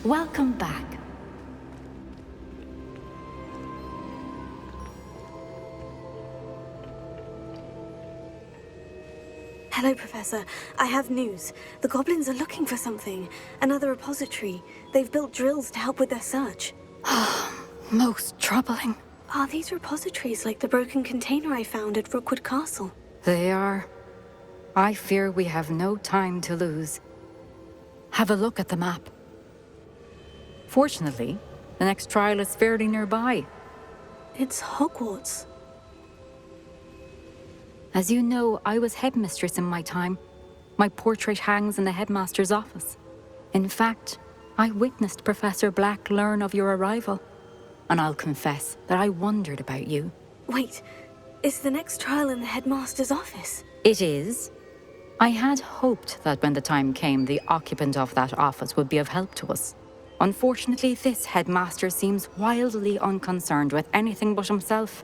Welcome back. Hello, Professor. I have news. The goblins are looking for something. Another repository. They've built drills to help with their search. Most troubling. Are these repositories like the broken container I found at Rookwood Castle? They are. I fear we have no time to lose. Have a look at the map. Fortunately, the next trial is fairly nearby. It's Hogwarts. As you know, I was headmistress in my time. My portrait hangs in the headmaster's office. In fact, I witnessed Professor Black learn of your arrival. And I'll confess that I wondered about you. Wait, is the next trial in the headmaster's office? It is. I had hoped that when the time came, the occupant of that office would be of help to us. Unfortunately, this headmaster seems wildly unconcerned with anything but himself.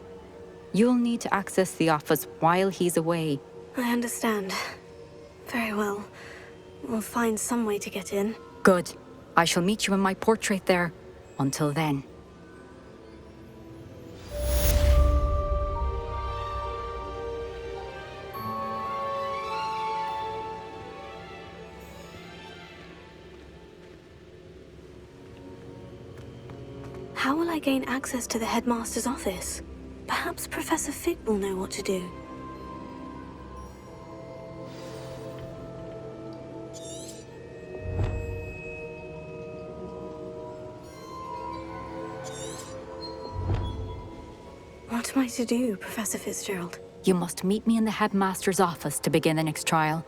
You'll need to access the office while he's away. I understand. Very well. We'll find some way to get in. Good. I shall meet you in my portrait there. Until then. How will I gain access to the headmaster's office? Perhaps Professor Fig will know what to do. What am I to do, Professor Fitzgerald? You must meet me in the headmaster's office to begin the next trial.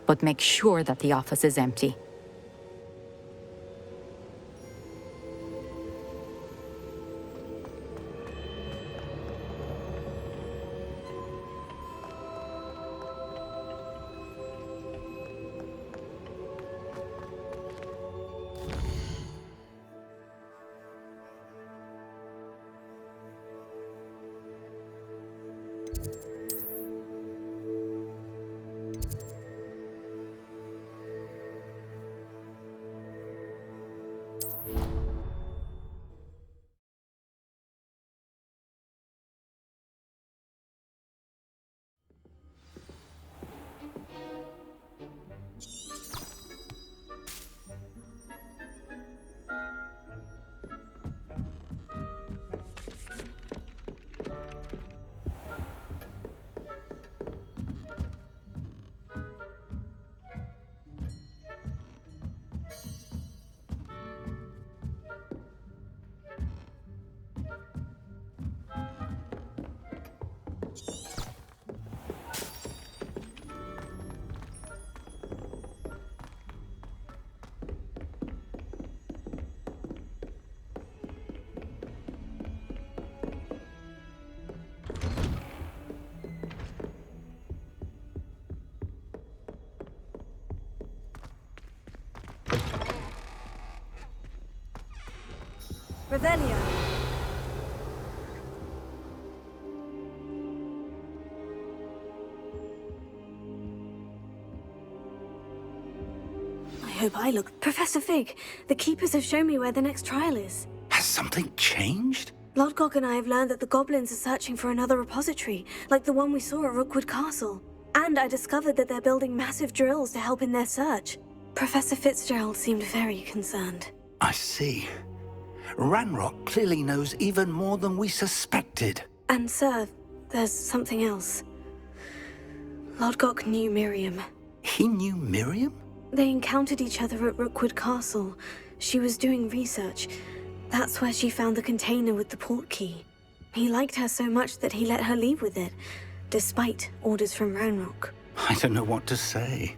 But make sure that the office is empty. Revelio. I hope I look... Professor Fig, the Keepers have shown me where the next trial is. Has something changed? Lodgok and I have learned that the goblins are searching for another repository, like the one we saw at Rookwood Castle. And I discovered that they're building massive drills to help in their search. Professor Fitzgerald seemed very concerned. I see. Ranrock clearly knows even more than we suspected. And sir, there's something else. Lodgok knew Miriam. He knew Miriam? They encountered each other at Rookwood Castle. She was doing research. That's where she found the container with the port key. He liked her so much that he let her leave with it, despite orders from Ranrock. I don't know what to say.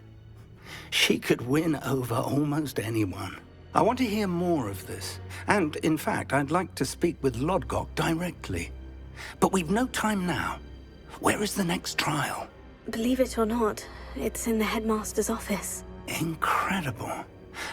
She could win over almost anyone. I want to hear more of this. And, in fact, I'd like to speak with Lodgok directly. But we've no time now. Where is the next trial? Believe it or not, it's in the headmaster's office. Incredible.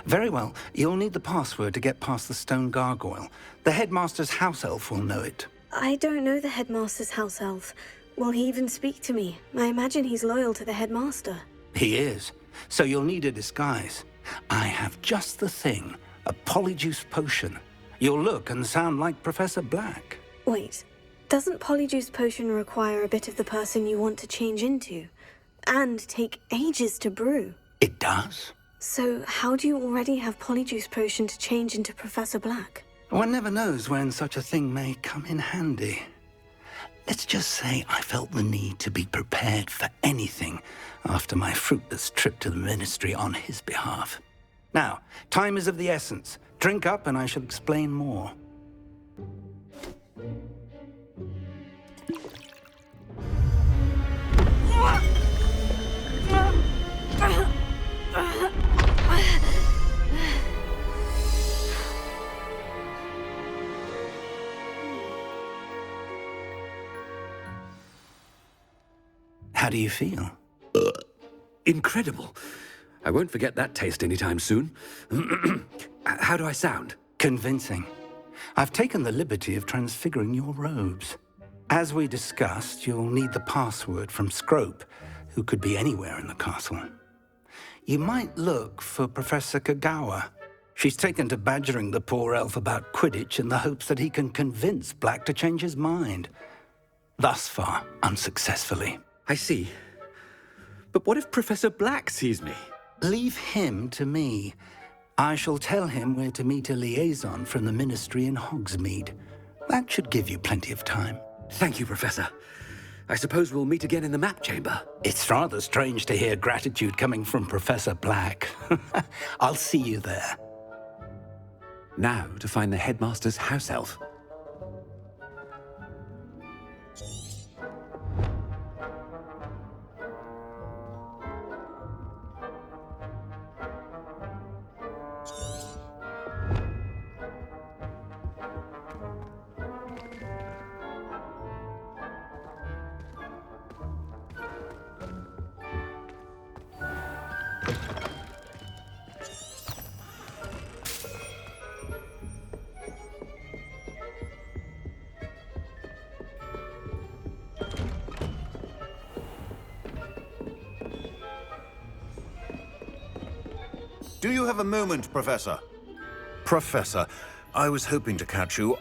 Very well. You'll need the password to get past the stone gargoyle. The headmaster's house elf will know it. I don't know the headmaster's house elf. Will he even speak to me? I imagine he's loyal to the headmaster. He is. So you'll need a disguise. I have just the thing. A Polyjuice potion. You'll look and sound like Professor Black. Wait, doesn't Polyjuice Potion require a bit of the person you want to change into? And take ages to brew? It does? So how do you already have Polyjuice Potion to change into Professor Black? One never knows when such a thing may come in handy. Let's just say I felt the need to be prepared for anything after my fruitless trip to the Ministry on his behalf. Now, time is of the essence. Drink up and I shall explain more. How do you feel? Incredible. I won't forget that taste anytime soon. How do I sound? Convincing. I've taken the liberty of transfiguring your robes. As we discussed, you'll need the password from Scrope, who could be anywhere in the castle. You might look for Professor Kagawa. She's taken to badgering the poor elf about Quidditch in the hopes that he can convince Black to change his mind. Thus far, unsuccessfully. I see. But what if Professor Black sees me? Leave him to me. I shall tell him where to meet a liaison from the Ministry in Hogsmeade. That should give you plenty of time. Thank you, Professor. I suppose we'll meet again in the map chamber. It's rather strange to hear gratitude coming from Professor Black. I'll see you there. Now to find the headmaster's house elf. Do you have a moment, Professor? Professor, I was hoping to catch you.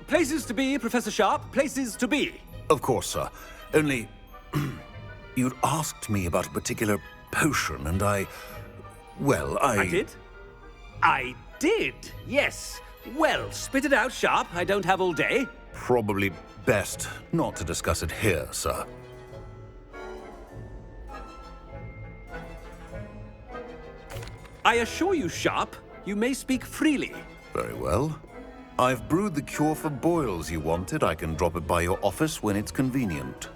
Places to be, Professor Sharp. Places to be. Of course, sir. Only, you'd asked me about a particular potion, and well, I did? I did, yes. Well, spit it out, Sharp. I don't have all day. Probably best not to discuss it here, sir. I assure you, Sharp, you may speak freely. Very well. I've brewed the cure for boils you wanted. I can drop it by your office when it's convenient.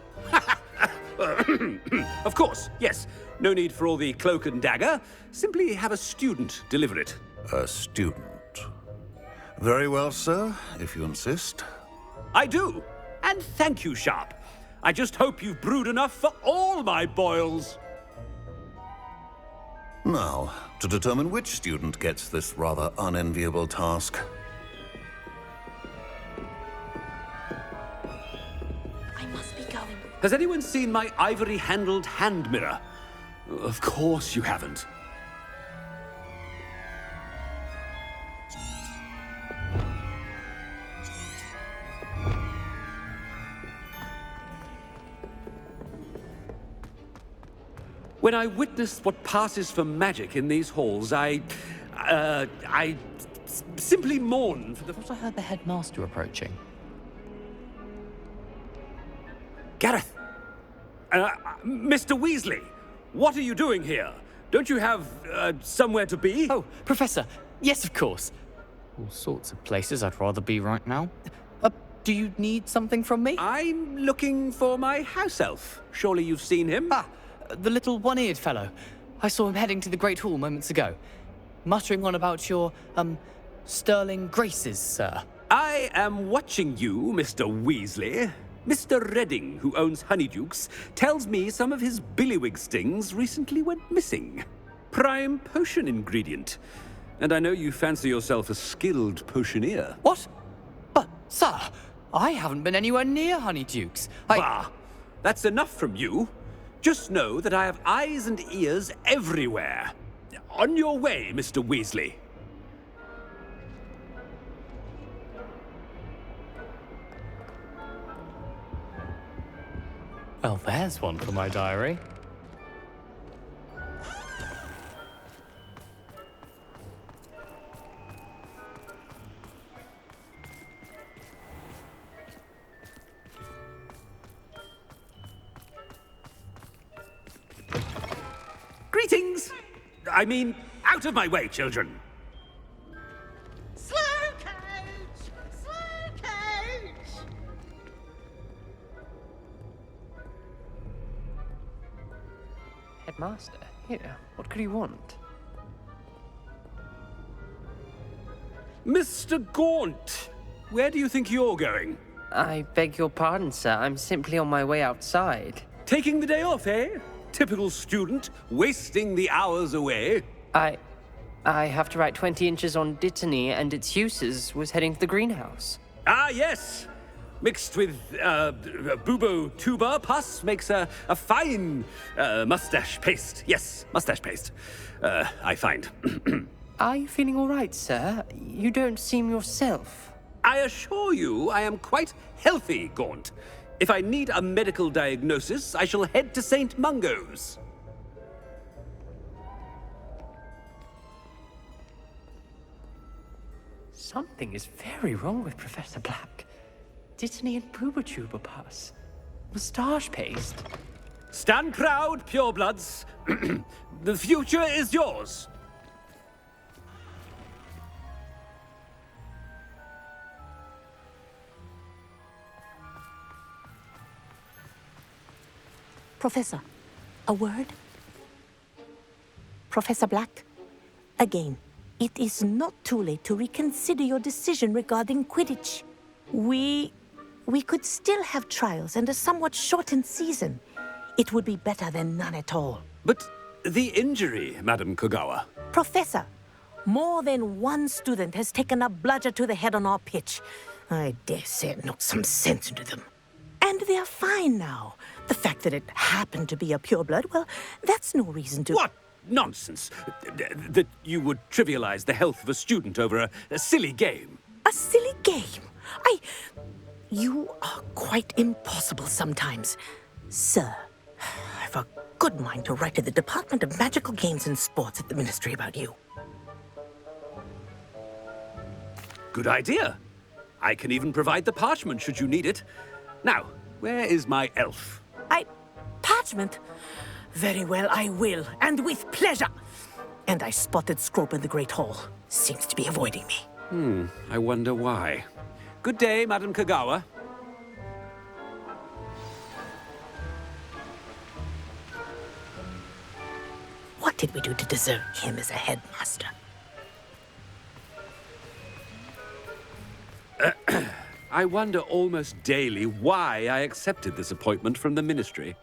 Of course, yes. No need for all the cloak and dagger. Simply have a student deliver it. A student. Very well, sir, if you insist. I do. And thank you, Sharp. I just hope you've brewed enough for all my boils. Now, to determine which student gets this rather unenviable task. I must be going. Has anyone seen my ivory-handled hand mirror? Of course you haven't. When I witness what passes for magic in these halls, I simply mourn for the... I heard the headmaster approaching. Gareth! Mr. Weasley, what are you doing here? Don't you have, somewhere to be? Oh, Professor, yes, of course. All sorts of places I'd rather be right now. Do you need something from me? I'm looking for my house elf. Surely you've seen him? Ah, the little one-eared fellow. I saw him heading to the Great Hall moments ago, muttering on about your, sterling graces, sir. I am watching you, Mr. Weasley. Mr. Redding, who owns Honeydukes, tells me some of his billywig stings recently went missing. Prime potion ingredient. And I know you fancy yourself a skilled potioneer. What? But, sir, I haven't been anywhere near Honeydukes. Bah! That's enough from you. Just know that I have eyes and ears everywhere. On your way, Mr. Weasley. Well, there's one for my diary. Greetings! I mean, out of my way, children! Slow coach! Slow coach! Headmaster, here, what could you want? Mr. Gaunt, where do you think you're going? I beg your pardon, sir. I'm simply on my way outside. Taking the day off, eh? Typical student, wasting the hours away. I have to write 20 inches on Dittany and its uses. Was heading to the greenhouse. Ah, yes! Mixed with bubo tuber pus makes a fine mustache paste. Yes, mustache paste. I find. Are you feeling all right, sir? You don't seem yourself. I assure you I am quite healthy, Gaunt. If I need a medical diagnosis, I shall head to St. Mungo's. Something is very wrong with Professor Black. Dittany and Boobertuber pus. Moustache paste. Stand proud, purebloods. The future is yours. Professor, a word? Professor Black, again, it is not too late to reconsider your decision regarding Quidditch. We could still have trials and a somewhat shortened season. It would be better than none at all. But the injury, Madam Kogawa. Professor, more than one student has taken a bludger to the head on our pitch. I dare say it knocked some sense into them. And they're fine now. The fact that it happened to be a pureblood, well, that's no reason to... What nonsense! That you would trivialize the health of a student over a silly game. A silly game? You are quite impossible sometimes. Sir, I've a good mind to write to the Department of Magical Games and Sports at the Ministry about you. Good idea. I can even provide the parchment should you need it. Now, where is my elf? Parchment? Very well, I will, and with pleasure. And I spotted Scrope in the Great Hall. Seems to be avoiding me. I wonder why. Good day, Madam Kogawa. What did we do to deserve him as a headmaster? I wonder almost daily why I accepted this appointment from the Ministry.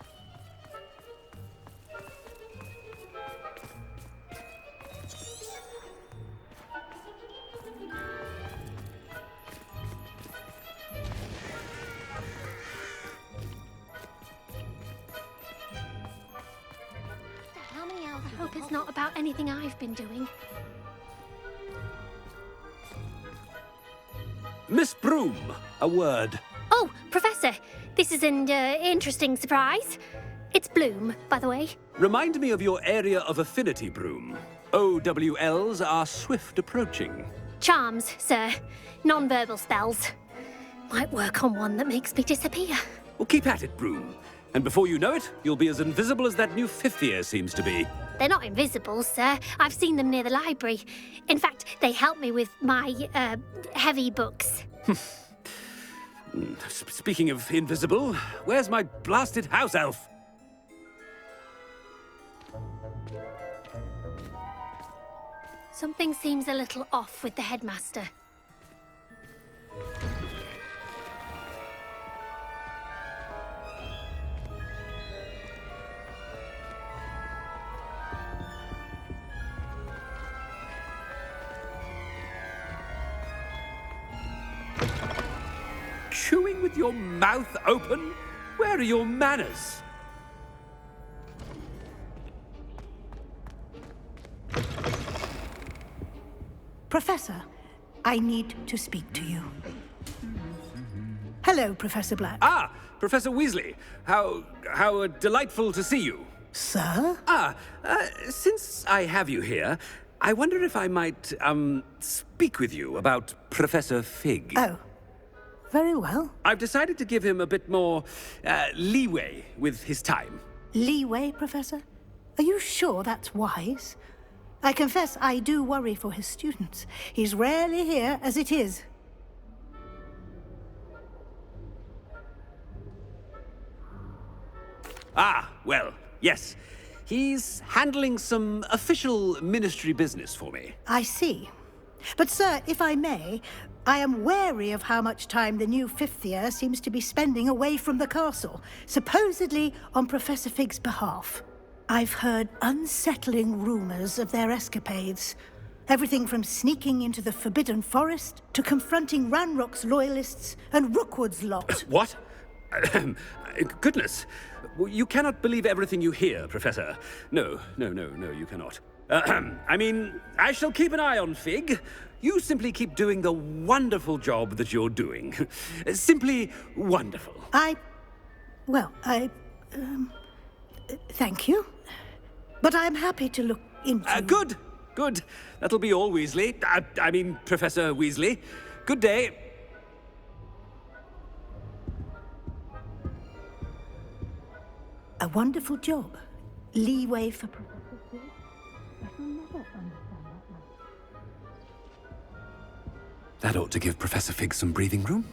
Tell me, Al, I hope it's not about anything I've been doing. Miss Broom, a word. Oh, Professor, this is an interesting surprise. It's Bloom, by the way. Remind me of your area of affinity, Broom. OWLs are swift approaching. Charms, sir. Non-verbal spells. Might work on one that makes me disappear. Well, keep at it, Broom. And before you know it, you'll be as invisible as that new fifth year seems to be. They're not invisible, sir. I've seen them near the library. In fact, they help me with my, heavy books. Speaking of invisible, where's my blasted house elf? Something seems a little off with the headmaster. Chewing with your mouth open? Where are your manners? Professor, I need to speak to you. Hello, Professor Black. Ah, Professor Weasley. How delightful to see you. Sir? Since I have you here, I wonder if I might, speak with you about Professor Fig. Oh, very well. I've decided to give him a bit more, leeway with his time. Leeway, Professor? Are you sure that's wise? I confess I do worry for his students. He's rarely here as it is. Ah, well, yes. He's handling some official ministry business for me. I see. But, sir, if I may, I am wary of how much time the new fifth year seems to be spending away from the castle, supposedly on Professor Fig's behalf. I've heard unsettling rumors of their escapades. Everything from sneaking into the Forbidden Forest to confronting Ranrock's loyalists and Rookwood's lot. What? Goodness. You cannot believe everything you hear, Professor. No, you cannot. I mean, I shall keep an eye on Fig. You simply keep doing the wonderful job that you're doing. Simply wonderful. Thank you. But I'm happy to look into... Good. That'll be all, Weasley. I mean, Professor Weasley. Good day. A wonderful job. Leeway for Professor Fig. I shall never understand that much. That ought to give Professor Fig some breathing room.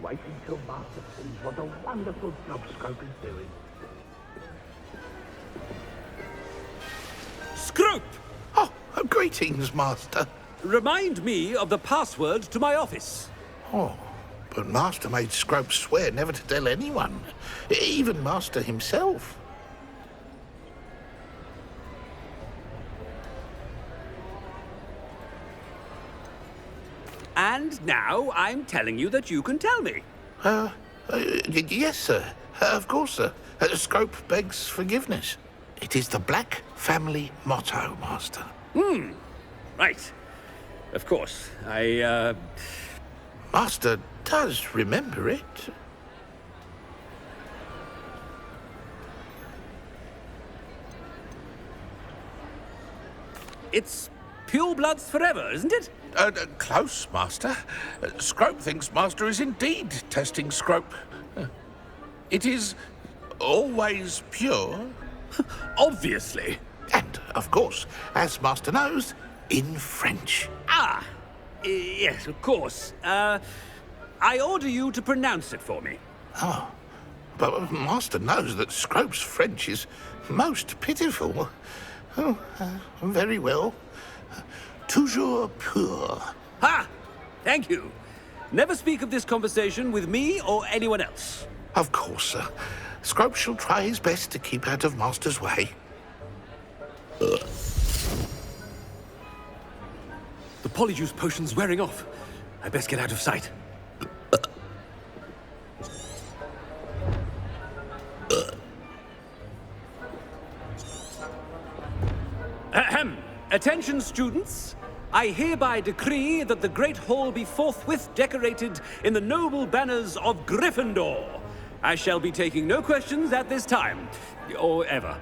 Wait until Master sees what a wonderful job Scrope is doing. Scrope! Oh, greetings, Master. Remind me of the password to my office. Oh, but Master made Scrope swear never to tell anyone, even Master himself. And now I'm telling you that you can tell me. Yes, sir. Of course, sir. Scrope begs forgiveness. It is the Black family motto, Master. Right. Of course. Master does remember it. It's pure bloods forever, isn't it? Close, Master. Scrope thinks Master is indeed testing Scrope. It is always pure. Obviously. And, of course, as Master knows, in French. Yes, of course. I order you to pronounce it for me. Oh, but Master knows that Scrope's French is most pitiful. Oh, very well. Toujours pur. Ha! Thank you. Never speak of this conversation with me or anyone else. Of course, sir. Scrope shall try his best to keep out of Master's way. The Polyjuice potion's wearing off. I best get out of sight. Ahem. Attention, students. I hereby decree that the Great Hall be forthwith decorated in the noble banners of Gryffindor. I shall be taking no questions at this time, or ever.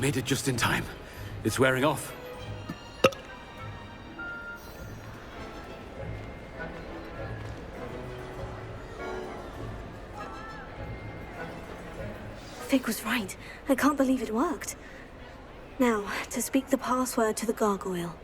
Made it just in time. It's wearing off. Fig was right. I can't believe it worked. Now, to speak the password to the gargoyle.